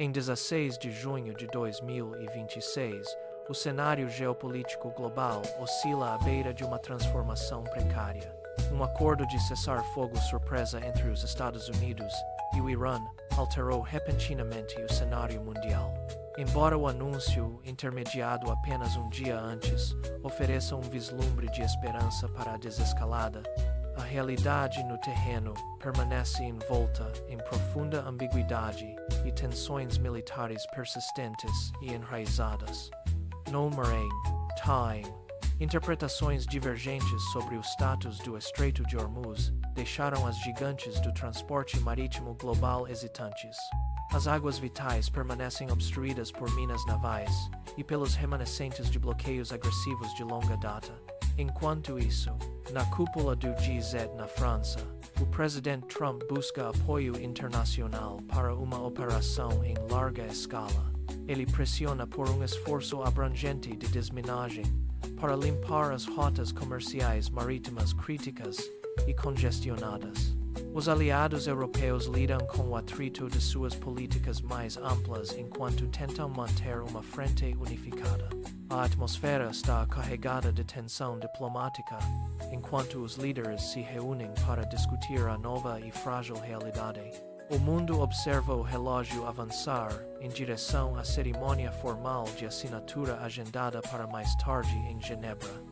Em 16 de junho de 2026, o cenário geopolítico global oscila à beira de uma transformação precária. Um acordo de cessar-fogo surpresa entre os Estados Unidos e o Irã alterou repentinamente o cenário mundial. Embora o anúncio, intermediado apenas um dia antes, ofereça um vislumbre de esperança para a desescalada, a realidade no terreno permanece envolta em profunda ambiguidade e tensões militares persistentes e enraizadas. Número Time. Interpretações divergentes sobre o status do Estreito de Hormuz deixaram as gigantes do transporte marítimo global hesitantes. As águas vitais permanecem obstruídas por minas navais e pelos remanescentes de bloqueios agressivos de longa data. Enquanto isso, na cúpula do G7 na França, o presidente Trump busca apoio internacional para uma operação em larga escala. Ele pressiona por um esforço abrangente de desminagem para limpar as rotas comerciais marítimas críticas e congestionadas. Os aliados europeus lidam com o atrito de suas políticas mais amplas enquanto tentam manter uma frente unificada. A atmosfera está carregada de tensão diplomática, enquanto os líderes se reúnem para discutir a nova e frágil realidade. O mundo observa o relógio avançar em direção à cerimônia formal de assinatura agendada para mais tarde em Genebra.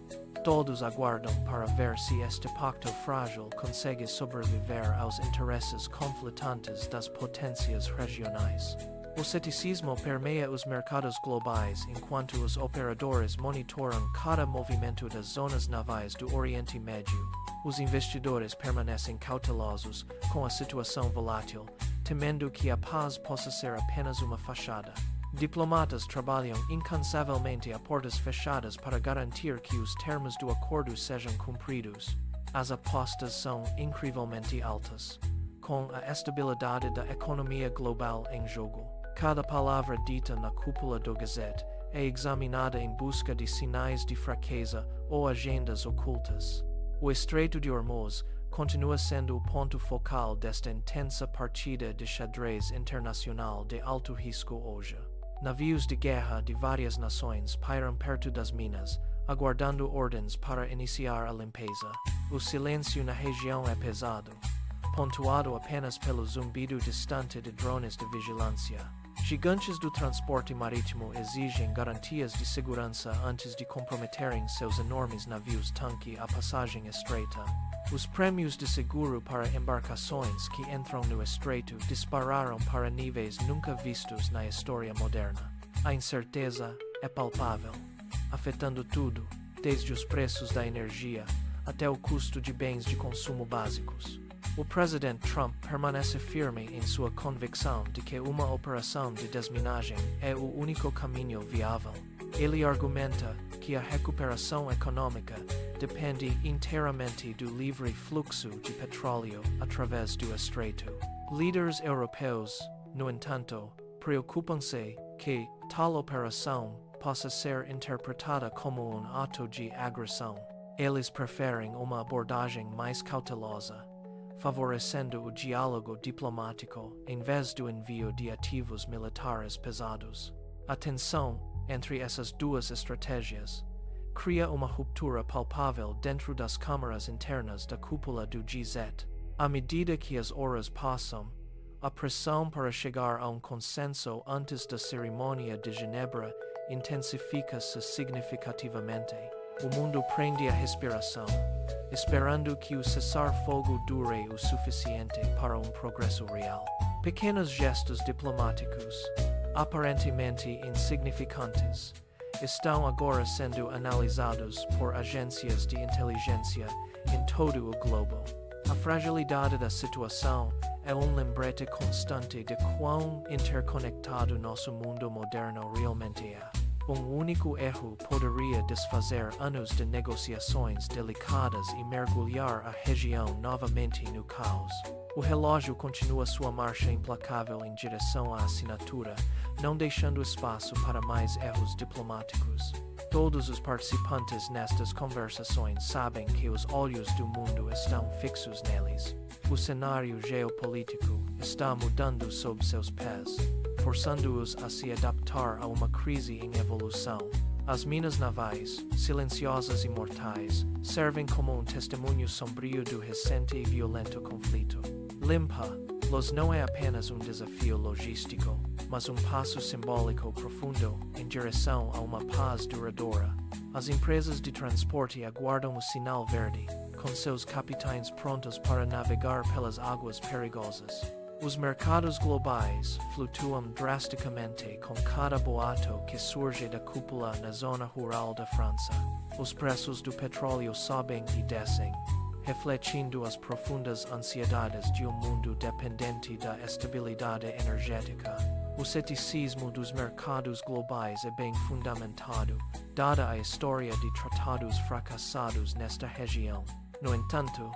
Todos aguardam para ver se este pacto frágil consegue sobreviver aos interesses conflitantes das potências regionais. O ceticismo permeia os mercados globais enquanto os operadores monitoram cada movimento das zonas navais do Oriente Médio. Os investidores permanecem cautelosos com a situação volátil, temendo que a paz possa ser apenas uma fachada. Diplomatas trabalham incansavelmente a portas fechadas para garantir que os termos do acordo sejam cumpridos. As apostas são incrivelmente altas, com a estabilidade da economia global em jogo. Cada palavra dita na cúpula do G7 é examinada em busca de sinais de fraqueza ou agendas ocultas. O Estreito de Hormuz continua sendo o ponto focal desta intensa partida de xadrez internacional de alto risco hoje. Navios de guerra de várias nações pairam perto das minas, aguardando ordens para iniciar a limpeza. O silêncio na região é pesado, pontuado apenas pelo zumbido distante de drones de vigilância. Gigantes do transporte marítimo exigem garantias de segurança antes de comprometerem seus enormes navios-tanque à passagem estreita. Os prêmios de seguro para embarcações que entram no estreito dispararam para níveis nunca vistos na história moderna. A incerteza é palpável, afetando tudo, desde os preços da energia até o custo de bens de consumo básicos. O presidente Trump permanece firme em sua convicção de que uma operação de desminagem é o único caminho viável. Ele argumenta que a recuperação econômica depende inteiramente do livre fluxo de petróleo através do estreito. Líderes europeus, no entanto, preocupam-se que tal operação possa ser interpretada como um ato de agressão. Eles preferem uma abordagem mais cautelosa, favorecendo o diálogo diplomático em vez do envio de ativos militares pesados. A tensão entre essas duas estratégias cria uma ruptura palpável dentro das câmaras internas da cúpula do G7. À medida que as horas passam, a pressão para chegar a um consenso antes da cerimônia de Genebra intensifica-se significativamente. O mundo prende a respiração, esperando que o cessar-fogo dure o suficiente para um progresso real. Pequenos gestos diplomáticos, aparentemente insignificantes, estão agora sendo analisados por agências de inteligência em todo o globo. A fragilidade da situação é um lembrete constante de quão interconectado nosso mundo moderno realmente é. Um único erro poderia desfazer anos de negociações delicadas e mergulhar a região novamente no caos. O relógio continua sua marcha implacável em direção à assinatura, não deixando espaço para mais erros diplomáticos. Todos os participantes nestas conversações sabem que os olhos do mundo estão fixos neles. O cenário geopolítico está mudando sob seus pés, forçando-os a se adaptar a uma crise em evolução. As minas navais, silenciosas e mortais, servem como um testemunho sombrio do recente e violento conflito. Limpa-los não é apenas um desafio logístico, mas um passo simbólico profundo em direção a uma paz duradoura. As empresas de transporte aguardam o sinal verde, com seus capitães prontos para navegar pelas águas perigosas. Os mercados globais flutuam drasticamente com cada boato que surge da cúpula na zona rural da França. Os preços do petróleo sobem e descem, refletindo as profundas ansiedades de um mundo dependente da estabilidade energética. O ceticismo dos mercados globais é bem fundamentado, dada a história de tratados fracassados nesta região. No entanto,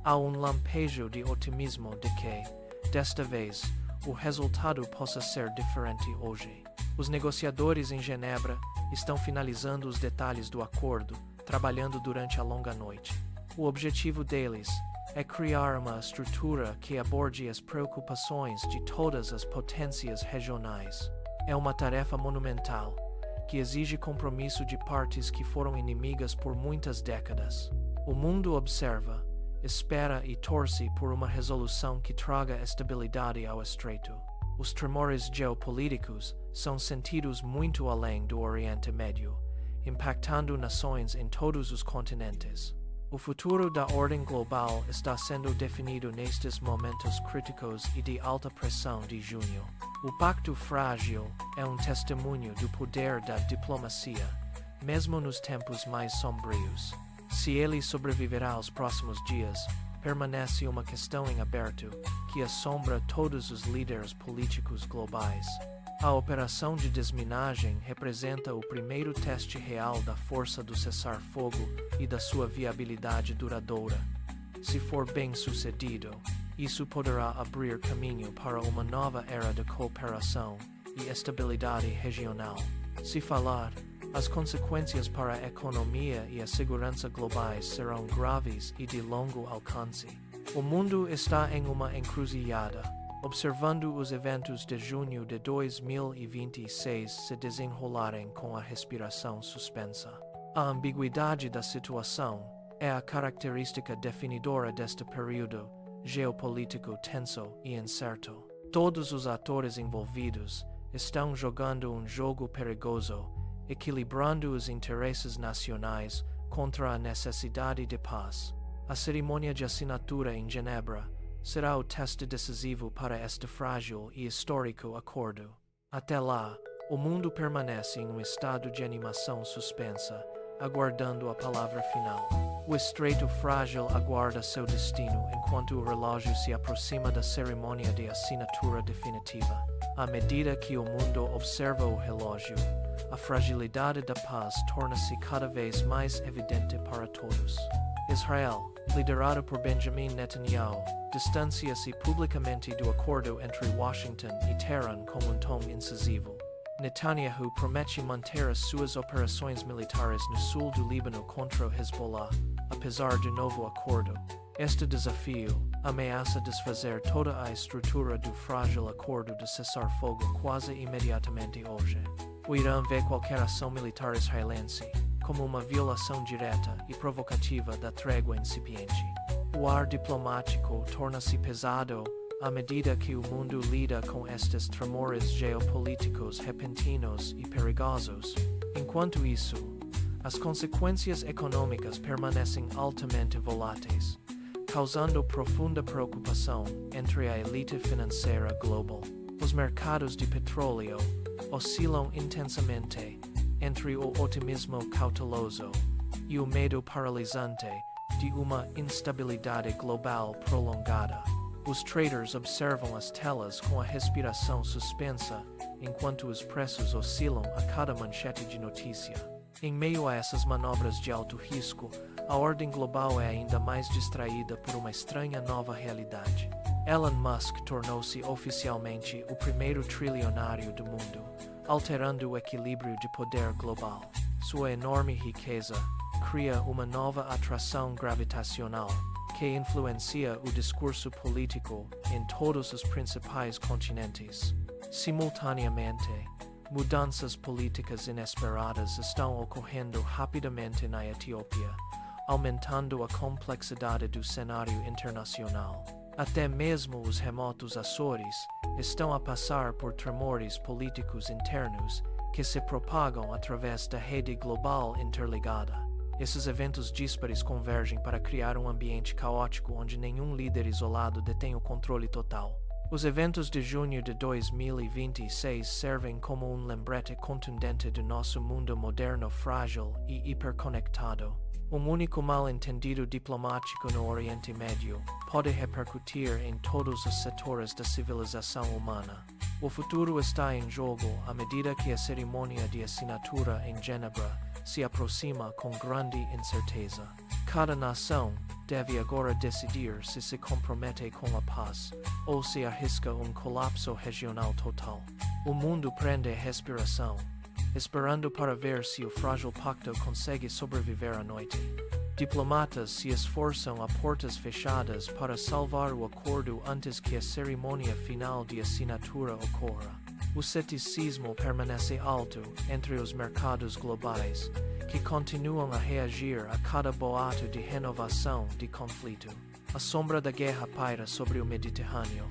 há um lampejo de otimismo de que, desta vez, o resultado possa ser diferente hoje. Os negociadores em Genebra estão finalizando os detalhes do acordo, trabalhando durante a longa noite. O objetivo deles é criar uma estrutura que aborde as preocupações de todas as potências regionais. É uma tarefa monumental, que exige compromisso de partes que foram inimigas por muitas décadas. O mundo observa, espera e torce por uma resolução que traga estabilidade ao estreito. Os tremores geopolíticos são sentidos muito além do Oriente Médio, impactando nações em todos os continentes. O futuro da ordem global está sendo definido nestes momentos críticos e de alta pressão de junho. O Pacto Frágil é um testemunho do poder da diplomacia, mesmo nos tempos mais sombrios. Se ele sobreviverá aos próximos dias, permanece uma questão em aberto que assombra todos os líderes políticos globais. A operação de desminagem representa o primeiro teste real da força do cessar-fogo e da sua viabilidade duradoura. Se for bem sucedido, isso poderá abrir caminho para uma nova era de cooperação e estabilidade regional. Se falhar, as consequências para a economia e a segurança globais serão graves e de longo alcance. O mundo está em uma encruzilhada, observando os eventos de junho de 2026 se desenrolarem com a respiração suspensa. A ambiguidade da situação é a característica definidora deste período geopolítico tenso e incerto. Todos os atores envolvidos estão jogando um jogo perigoso, equilibrando os interesses nacionais contra a necessidade de paz. A cerimônia de assinatura em Genebra será o teste decisivo para este frágil e histórico acordo. Até lá, o mundo permanece em um estado de animação suspensa, aguardando a palavra final. O estreito frágil aguarda seu destino enquanto o relógio se aproxima da cerimônia de assinatura definitiva. À medida que o mundo observa o relógio, a fragilidade da paz torna-se cada vez mais evidente para todos. Israel, liderado por Benjamin Netanyahu, distancia-se publicamente do acordo entre Washington e Teherã com um tom incisivo. Netanyahu promete manter as suas operações militares no sul do Líbano contra o Hezbollah, apesar do novo acordo. Este desafio ameaça desfazer toda a estrutura do frágil acordo de cessar-fogo quase imediatamente hoje. O Irã vê qualquer ação militar israelense como uma violação direta e provocativa da trégua incipiente. O ar diplomático torna-se pesado à medida que o mundo lida com estes tremores geopolíticos repentinos e perigosos. Enquanto isso, as consequências econômicas permanecem altamente voláteis, causando profunda preocupação entre a elite financeira global. Os mercados de petróleo oscilam intensamente entre o otimismo cauteloso e o medo paralisante de uma instabilidade global prolongada. Os traders observam as telas com a respiração suspensa, enquanto os preços oscilam a cada manchete de notícia. Em meio a essas manobras de alto risco, a ordem global é ainda mais distraída por uma estranha nova realidade. Elon Musk tornou-se oficialmente o primeiro trilionário do mundo, alterando o equilíbrio de poder global. Sua enorme riqueza cria uma nova atração gravitacional que influencia o discurso político em todos os principais continentes. Simultaneamente, mudanças políticas inesperadas estão ocorrendo rapidamente na Etiópia, aumentando a complexidade do cenário internacional. Até mesmo os remotos Açores estão a passar por tremores políticos internos que se propagam através da rede global interligada. Esses eventos díspares convergem para criar um ambiente caótico onde nenhum líder isolado detém o controle total. Os eventos de junho de 2026 servem como um lembrete contundente do nosso mundo moderno frágil e hiperconectado. Um único mal-entendido diplomático no Oriente Médio pode repercutir em todos os setores da civilização humana. O futuro está em jogo à medida que a cerimônia de assinatura em Genebra se aproxima com grande incerteza. Cada nação deve agora decidir se se compromete com a paz ou se arrisca um colapso regional total. O mundo prende respiração, esperando para ver se o frágil pacto consegue sobreviver à noite. Diplomatas se esforçam a portas fechadas para salvar o acordo antes que a cerimônia final de assinatura ocorra. O ceticismo permanece alto entre os mercados globais, que continuam a reagir a cada boato de renovação de conflito. A sombra da guerra paira sobre o Mediterrâneo,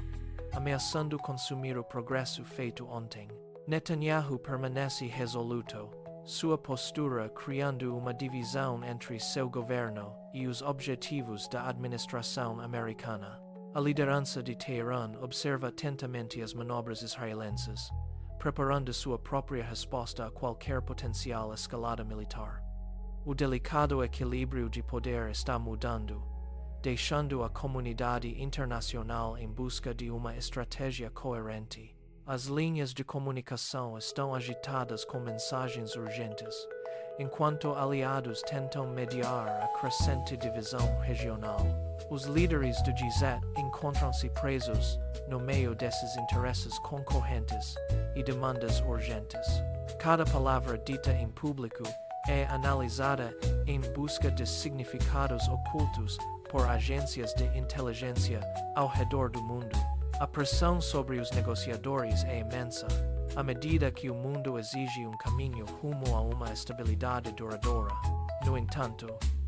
ameaçando consumir o progresso feito ontem. Netanyahu permanece resoluto, sua postura criando uma divisão entre seu governo e os objetivos da administração americana. A liderança de Teherã observa atentamente as manobras israelenses, preparando sua própria resposta a qualquer potencial escalada militar. O delicado equilíbrio de poder está mudando, deixando a comunidade internacional em busca de uma estratégia coerente. As linhas de comunicação estão agitadas com mensagens urgentes, enquanto aliados tentam mediar a crescente divisão regional. Os líderes do G7 encontram-se presos no meio desses interesses concorrentes e demandas urgentes. Cada palavra dita em público é analisada em busca de significados ocultos por agências de inteligência ao redor do mundo. A pressão sobre os negociadores é imensa, à medida que o mundo exige um caminho rumo a uma estabilidade duradoura. No entanto,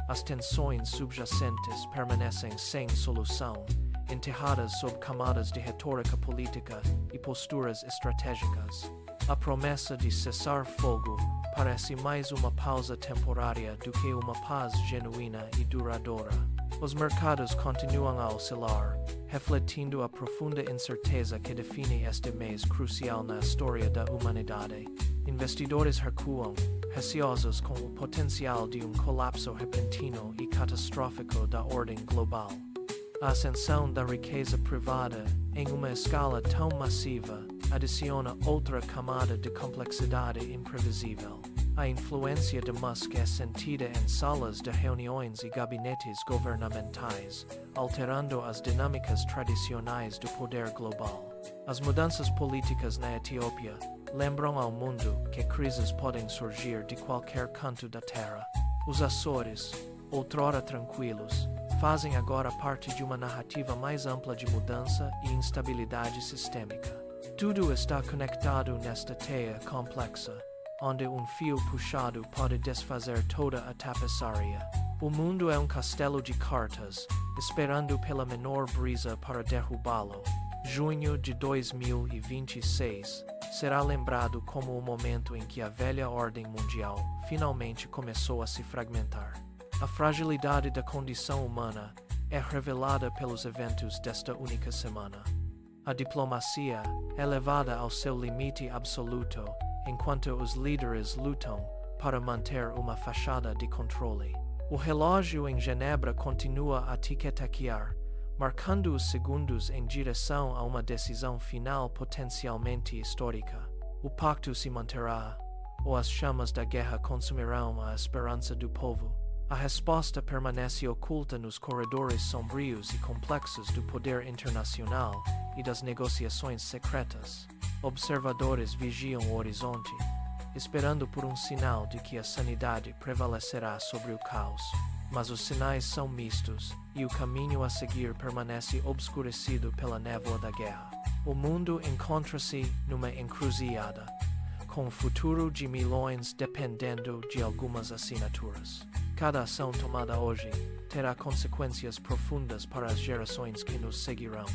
as tensões subjacentes permanecem sem solução, enterradas sob camadas de retórica política e posturas estratégicas. A promessa de cessar-fogo parece mais uma pausa temporária do que uma paz genuína e duradoura. Os mercados continuam a oscilar, refletindo a profunda incerteza que define este mês crucial na história da humanidade. Investidores recuam, receosos com o potencial de um colapso repentino e catastrófico da ordem global. A ascensão da riqueza privada em uma escala tão massiva adiciona outra camada de complexidade imprevisível. A influência de Musk é sentida em salas de reuniões e gabinetes governamentais, alterando as dinâmicas tradicionais do poder global. As mudanças políticas na Etiópia lembram ao mundo que crises podem surgir de qualquer canto da terra. Os Açores, outrora tranquilos, fazem agora parte de uma narrativa mais ampla de mudança e instabilidade sistêmica. Tudo está conectado nesta teia complexa, onde um fio puxado pode desfazer toda a tapeçaria. O mundo é um castelo de cartas, esperando pela menor brisa para derrubá-lo. Junho de 2026 será lembrado como o momento em que a velha ordem mundial finalmente começou a se fragmentar. A fragilidade da condição humana é revelada pelos eventos desta única semana. A diplomacia é levada ao seu limite absoluto, enquanto os líderes lutam para manter uma fachada de controle. O relógio em Genebra continua a tic-taquear, marcando os segundos em direção a uma decisão final potencialmente histórica. O pacto se manterá, ou as chamas da guerra consumirão a esperança do povo. A resposta permanece oculta nos corredores sombrios e complexos do poder internacional e das negociações secretas. Observadores vigiam o horizonte, esperando por um sinal de que a sanidade prevalecerá sobre o caos. mas os sinais são mistos, e o caminho a seguir permanece obscurecido pela névoa da guerra. O mundo encontra-se numa encruzilhada, com o futuro de milhões dependendo de algumas assinaturas. Cada ação tomada hoje terá consequências profundas para as gerações que nos seguirão.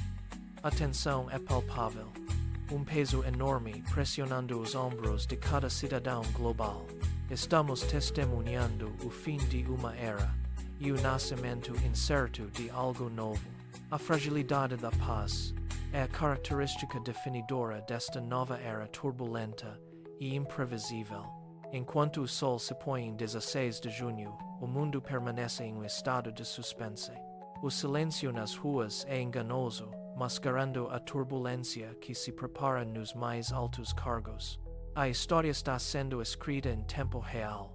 A tensão é palpável, um peso enorme pressionando os ombros de cada cidadão global. Estamos testemunhando o fim de uma era e o nascimento incerto de algo novo. A fragilidade da paz é a característica definidora desta nova era turbulenta e imprevisível. Enquanto o sol se põe em 16 de junho, o mundo permanece em um estado de suspense. O silêncio nas ruas é enganoso, mascarando a turbulência que se prepara nos mais altos cargos. A história está sendo escrita em tempo real,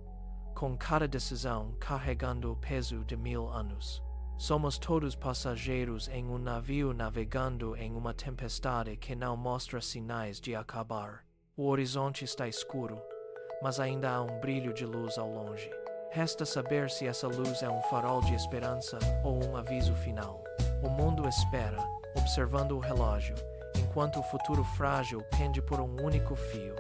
com cada decisão carregando o peso de 1000 anos. Somos todos passageiros em um navio navegando em uma tempestade que não mostra sinais de acabar. O horizonte está escuro, mas ainda há um brilho de luz ao longe. Resta saber se essa luz é um farol de esperança ou um aviso final. O mundo espera, observando o relógio, enquanto o futuro frágil pende por um único fio.